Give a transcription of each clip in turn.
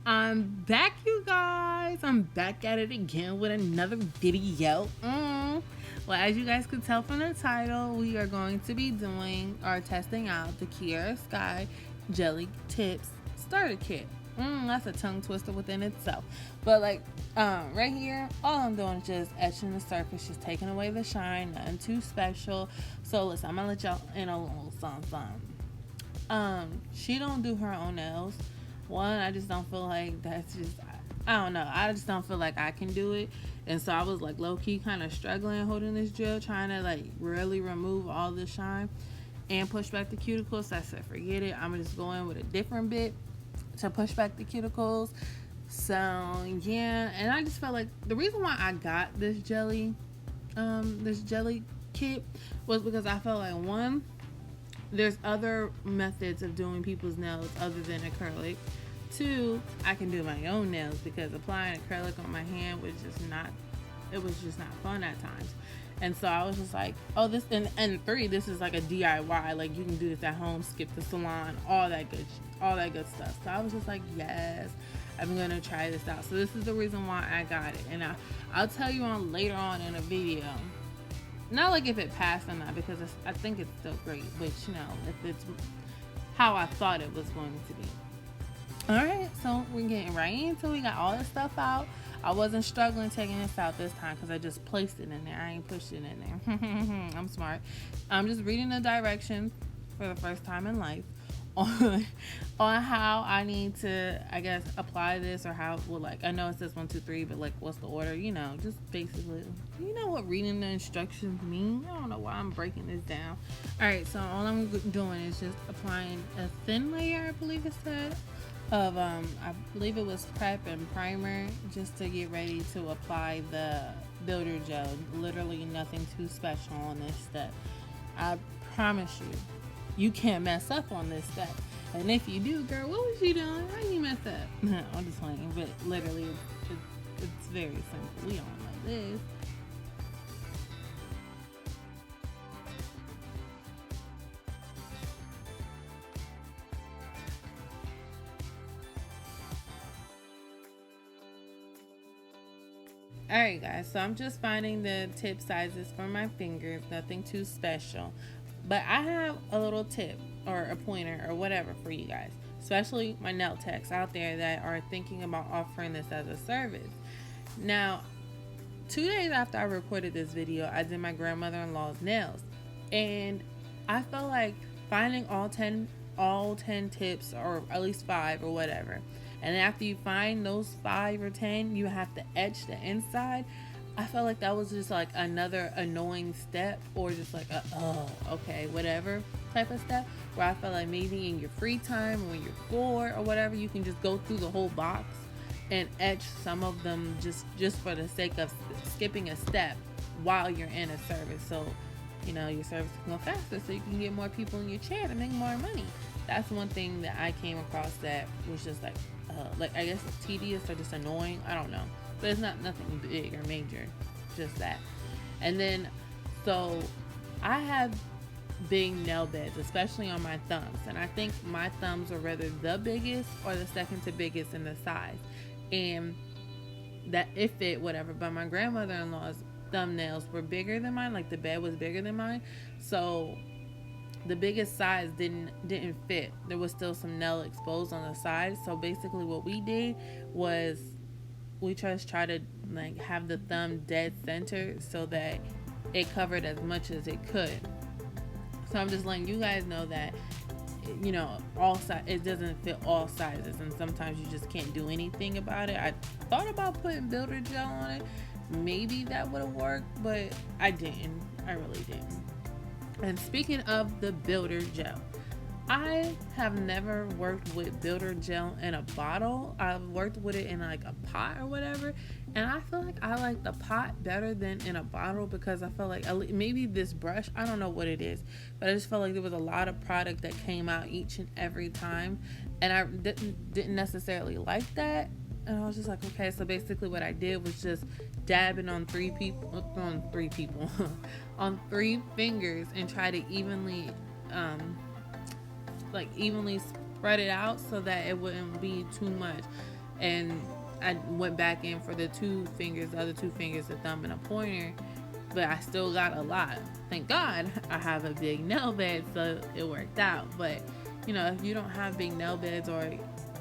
I'm back, you guys. I'm back at it again with another video. Well, as you guys could tell from the title, we are going to be doing or testing out the Kiara Sky Jelly Tips Starter Kit. That's a tongue twister within itself. But right here, all I'm doing is just etching the surface, just taking away the shine, nothing too special. So listen, I'm gonna let y'all in a little something. She don't do her own nails. One, I just don't feel like that's just, I don't know. I just don't feel like I can do it. And so I was like low key kind of struggling holding this gel, trying to like really remove all the shine and push back the cuticles. So I said, forget it. I'm just going with a different bit to push back the cuticles. So yeah, and I just felt like the reason why I got this jelly kit was because I felt like, one, there's other methods of doing people's nails other than acrylic. Two, I can do my own nails because applying acrylic on my hand was just not fun at times. And so I was just like, oh, this, and three, this is like a DIY. Like, you can do this at home, skip the salon, all that good stuff. So I was just like, yes, I'm gonna try this out. So this is the reason why I got it, and I'll tell you on later on in a video. Not like if it passed or not, because I think it's still great, but you know, if it's how I thought it was going to be. Alright, so we're getting right into it. We got all this stuff out. I wasn't struggling taking this out this time because I just placed it in there. I ain't pushed it in there. I'm smart. I'm just reading the directions for the first time in life on how I need to, I guess, apply this, or how, well, like, I know it says 1, 2, 3, but like, what's the order? You know, just basically, you know what reading the instructions mean. I don't know why I'm breaking this down. All right, so all I'm doing is just applying a thin layer, I believe it said, of I believe it was prep and primer, just to get ready to apply the builder gel. Literally nothing too special on this step. I promise you can't mess up on this step. And if you do, girl, what was you doing? How you mess up? I'm just playing, but literally it's very simple. We all know this. Alright guys, so I'm just finding the tip sizes for my fingers, nothing too special. But I have a little tip or a pointer or whatever for you guys, especially my nail techs out there that are thinking about offering this as a service. Now, 2 days after I recorded this video, I did my grandmother-in-law's nails, and I felt like finding all 10 tips, or at least 5 or whatever, and after you find those 5 or 10, you have to etch the inside. I felt like that was just like another annoying step, or just like a, oh, okay, whatever type of step, where I felt like maybe in your free time or when you're bored or whatever, you can just go through the whole box and etch some of them just for the sake of skipping a step while you're in a service. So, you know, your service can go faster, so you can get more people in your chair to make more money. That's one thing that I came across that was just like I guess it's tedious or just annoying. I don't know. But it's nothing big or major, just that. And then, so I have big nail beds, especially on my thumbs. And I think my thumbs are rather the biggest or the second to biggest in the size. And that it fit, whatever. But my grandmother-in-law's thumbnails were bigger than mine. Like, the bed was bigger than mine. So the biggest size didn't fit. There was still some nail exposed on the side. So basically what we did was we just try to like have the thumb dead center so that it covered as much as it could. So I'm just letting you guys know that, you know, it doesn't fit all sizes, and sometimes you just can't do anything about it. I thought about putting builder gel on it. Maybe that would have worked, but I didn't. I really didn't. And speaking of the builder gel, I have never worked with builder gel in a bottle. I've worked with it in like a pot or whatever, and I feel like I like the pot better than in a bottle, because I feel like maybe this brush, I don't know what it is, but I just felt like there was a lot of product that came out each and every time, and I didn't necessarily like that. And I was just like, okay, so basically what I did was just dab it on three fingers and try to evenly spread it out so that it wouldn't be too much. and I went back in for the two fingers, the other two fingers, the thumb and a pointer, but I still got a lot. Thank God I have a big nail bed, so it worked out. But you know, if you don't have big nail beds, or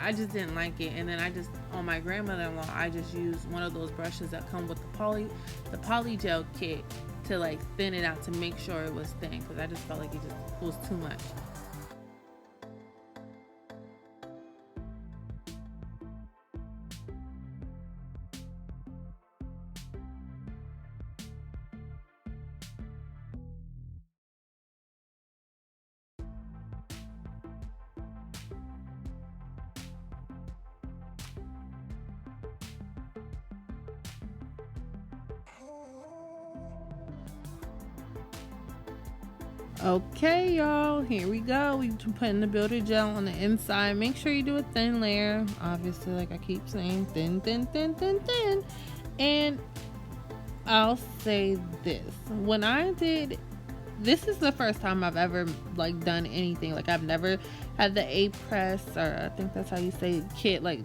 I just didn't like it, and then I just on my grandmother-in-law, I just used one of those brushes that come with the poly gel kit to like thin it out to make sure it was thin, because I just felt like it was too much. Okay, y'all, here we go. We putting the builder gel on the inside. Make sure you do a thin layer. Obviously, like I keep saying, thin, thin, thin, thin, thin. And I'll say this. When I did, this is the first time I've ever like done anything. Like I've never had the A press, or I think that's how you say kit, like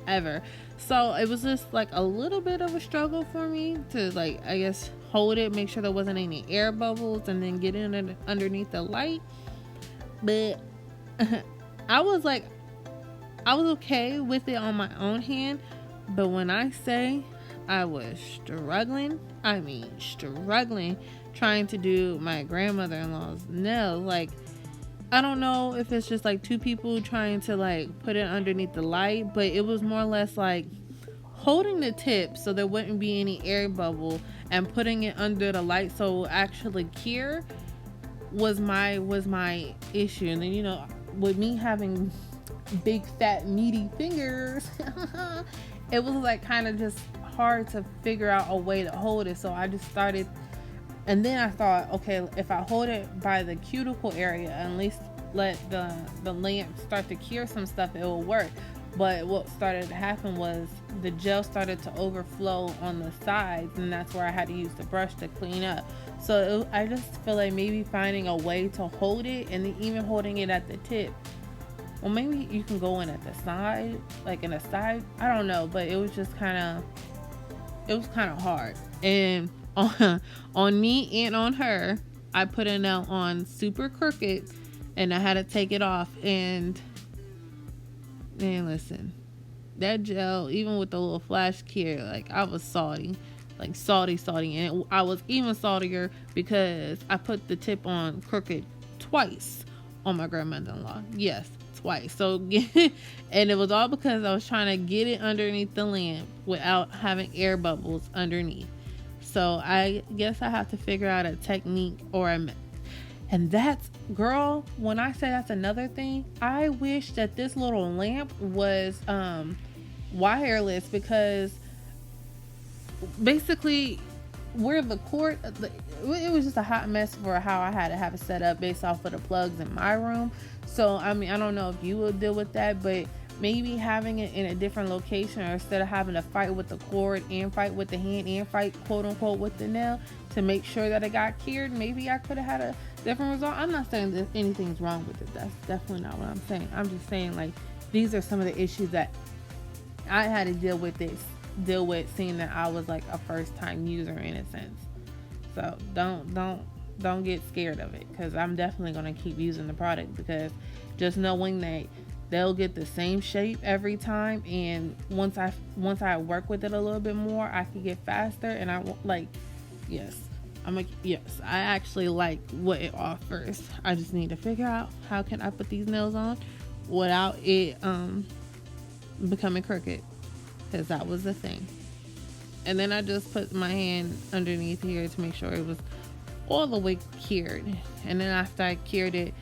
ever. So it was just like a little bit of a struggle for me to, like, I guess hold it, make sure there wasn't any air bubbles, and then get in underneath the light. But I was like, I was okay with it on my own hand. But when I say I was struggling, I mean struggling, trying to do my grandmother-in-law's nails. Like, I don't know if it's just like two people trying to like put it underneath the light, but it was more or less like holding the tip so there wouldn't be any air bubble, and putting it under the light so it will actually cure was my issue. And then, you know, with me having big fat meaty fingers, it was like kind of just hard to figure out a way to hold it. So I just started, and then I thought, okay, if I hold it by the cuticle area and at least let the lamp start to cure some stuff, it will work. But what started to happen was the gel started to overflow on the sides, and that's where I had to use the brush to clean up. So I just feel like maybe finding a way to hold it, and then even holding it at the tip. Well, maybe you can go in at the side, like in the side. I don't know, but it was kind of hard. And on me and on her, I put a nail on super crooked, and I had to take it off. And man, listen, that gel, even with the little flash cure, like I was salty, like salty, and I was even saltier because I put the tip on crooked twice on my grandmother-in-law. Yes, twice. So, and it was all because I was trying to get it underneath the lamp without having air bubbles underneath. So I guess I have to figure out a technique and that's, girl, when I say that's another thing, I wish that this little lamp was wireless, because basically where the cord, it was just a hot mess for how I had to have it set up based off of the plugs in my room. So I mean, I don't know if you will deal with that, but maybe having it in a different location, or instead of having to fight with the cord and fight with the hand and fight quote unquote with the nail to make sure that it got cured, maybe I could have had a different result. I'm not saying that anything's wrong with it. That's definitely not what I'm saying. I'm just saying, like, these are some of the issues that I had to deal with, seeing that I was like a first time user in a sense. So don't get scared of it, because I'm definitely going to keep using the product, because just knowing that they'll get the same shape every time, and once I work with it a little bit more, I can get faster. And I won't, like, yes, yes, I actually like what it offers. I just need to figure out how can I put these nails on without it becoming crooked, because that was the thing. And then I just put my hand underneath here to make sure it was all the way cured. And then after I cured it,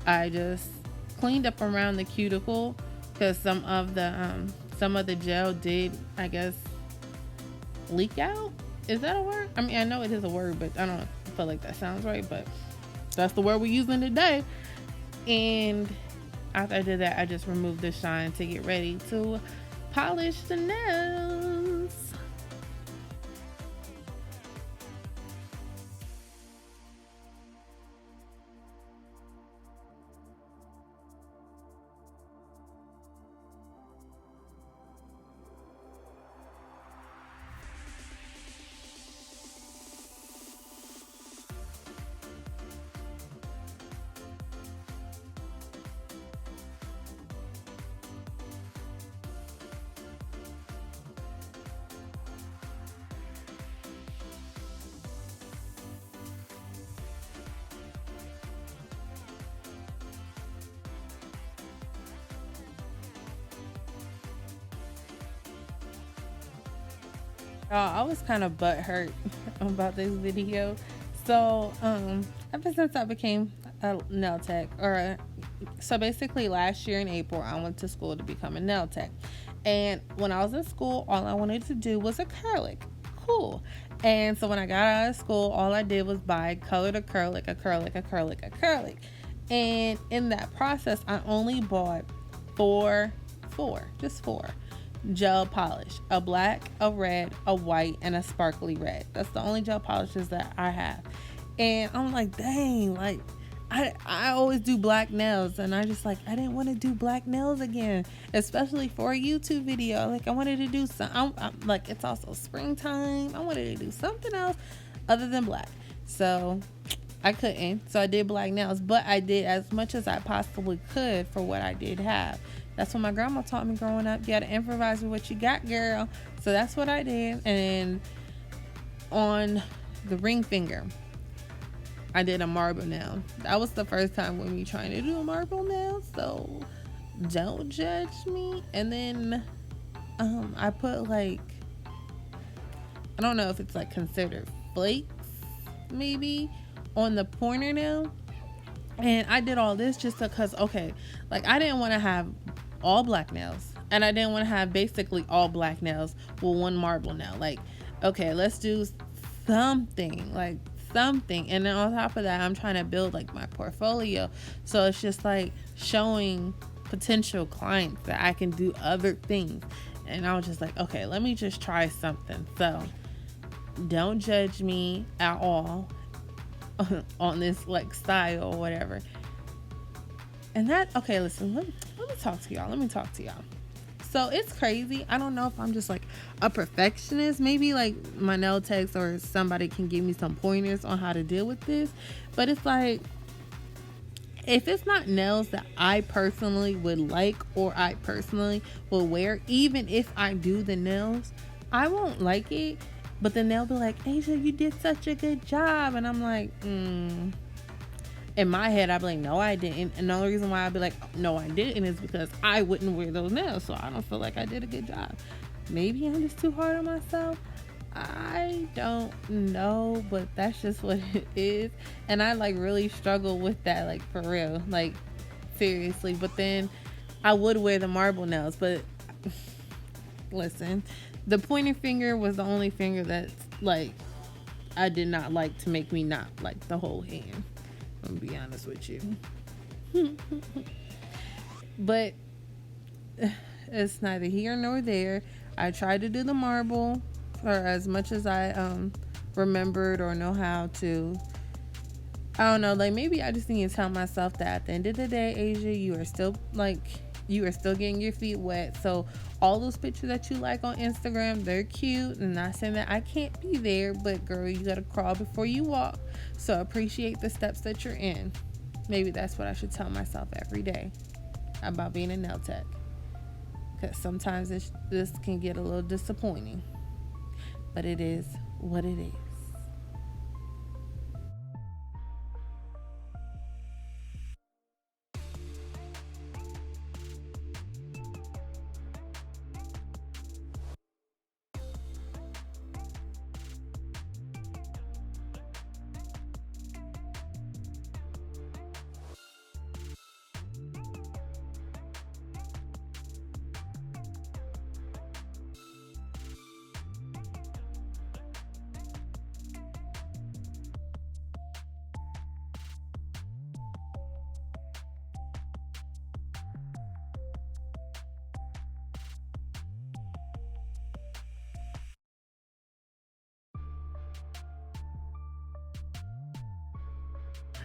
I just cleaned up around the cuticle, because some of the gel did, I guess, leak out. Is that a word? I mean, I know it is a word, but I don't feel like that sounds right, but that's the word we're using today. And after I did that, I just removed the shine to get ready to polish the nails. I was kind of butthurt about this video. So, ever since I became a nail tech, so basically last year in April, I went to school to become a nail tech. And when I was in school, all I wanted to do was acrylic. Cool. And so when I got out of school, all I did was buy colored acrylic, acrylic, acrylic, acrylic. And in that process, I only bought just four gel polish: a black, a red, a white, and a sparkly red. That's the only gel polishes that I have. And I'm like, dang, like I always do black nails, and I didn't want to do black nails again, especially for a YouTube video. Like, I wanted to do some, I'm like, it's also springtime. I wanted to do something else other than black. So I couldn't. So I did black nails, but I did as much as I possibly could for what I did have. That's what my grandma taught me growing up. You gotta improvise with what you got, girl. So that's what I did. And on the ring finger, I did a marble nail. That was the first time with me trying to do a marble nail, so don't judge me. And then I put, like, I don't know if it's like considered flakes maybe on the pointer nail. And I did all this just because, okay, like, I didn't want to have all black nails, and I didn't want to have basically all black nails with one marble nail. Like, okay, let's do something, like something. And then on top of that, I'm trying to build like my portfolio, so it's just like showing potential clients that I can do other things. And I was just like, okay, let me just try something. So don't judge me at all on this like style or whatever. And that, okay, listen, let me talk to y'all. So it's crazy. I don't know if I'm just like a perfectionist. Maybe like my nail techs or somebody can give me some pointers on how to deal with this. But it's like, if it's not nails that I personally would like or I personally will wear, even if I do the nails, I won't like it. But then they'll be like, Asia, you did such a good job. And I'm like, in my head, I'd be like, no, I didn't. And the only reason why I'd be like, no, I didn't, is because I wouldn't wear those nails. So I don't feel like I did a good job. Maybe I'm just too hard on myself. I don't know, but that's just what it is. And I like really struggle with that, like for real, like seriously. But then I would wear the marble nails. But listen, the pointer finger was the only finger that's like I did not like to make me not like the whole hand. I'm gonna be honest with you. But it's neither here nor there. I tried to do the marble, or as much as I remembered or know how to. I don't know, like maybe I just need to tell myself that at the end of the day, Asia, you are still getting your feet wet. So all those pictures that you like on Instagram, they're cute. And not saying that I can't be there, but girl, you gotta crawl before you walk. So appreciate the steps that you're in. Maybe that's what I should tell myself every day about being a nail tech. Because sometimes this can get a little disappointing. But it is what it is.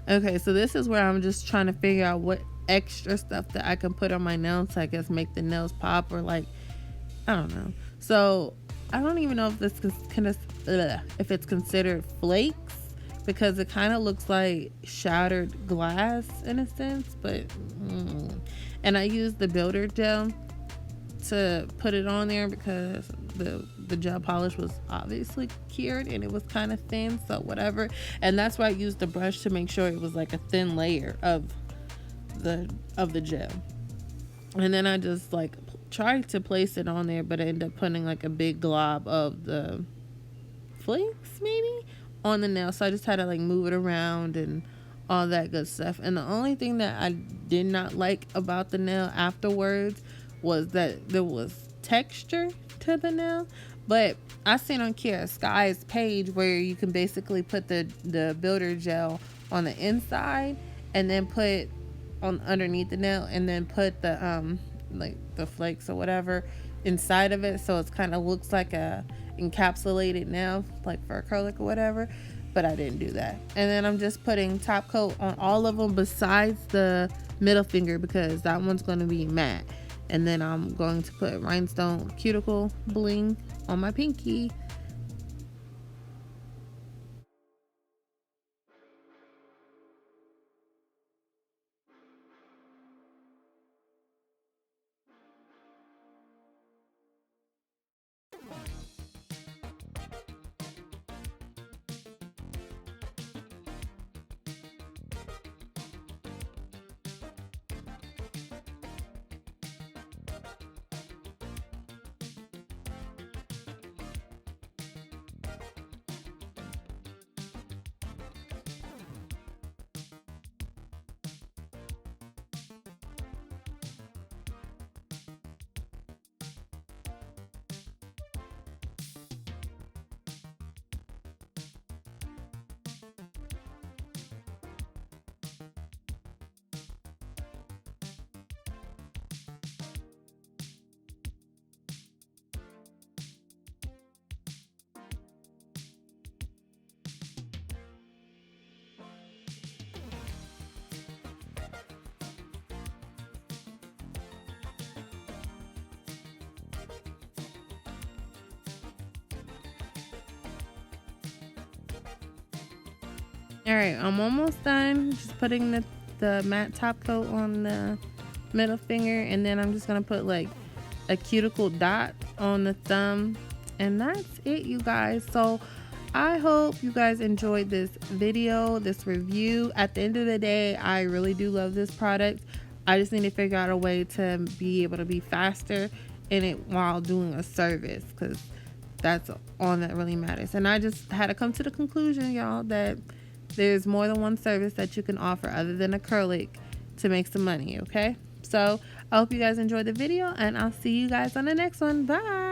Okay, so this is where I'm just trying to figure out what extra stuff that I can put on my nails to, I guess, make the nails pop, or like, I don't know. So I don't even know if this if it's considered flakes, because it kind of looks like shattered glass in a sense. But and I used the builder gel to put it on there because the gel polish was obviously cured and it was kind of thin, so whatever. And that's why I used the brush to make sure it was like a thin layer of the gel. And then I just like tried to place it on there, but I ended up putting like a big glob of the flakes maybe on the nail. So I just had to like move it around and all that good stuff. And the only thing that I did not like about the nail afterwards was that there was texture to the nail. But I seen on Kiara Sky's page where you can basically put the builder gel on the inside and then put on underneath the nail and then put the like the flakes or whatever inside of it, so it's kind of looks like a encapsulated nail, like for acrylic or whatever. But I didn't do that. And then I'm just putting top coat on all of them besides the middle finger because that one's going to be matte. And then I'm going to put rhinestone cuticle bling on my pinky. All right, I'm almost done. Just putting the matte top coat on the middle finger, and then I'm just gonna put like a cuticle dot on the thumb, and that's it, you guys. So I hope you guys enjoyed this video, this review. At the end of the day, I really do love this product. I just need to figure out a way to be able to be faster in it while doing a service, because that's all that really matters. And I just had to come to the conclusion, y'all, that there's more than one service that you can offer other than acrylic to make some money, okay? So I hope you guys enjoyed the video, and I'll see you guys on the next one. Bye.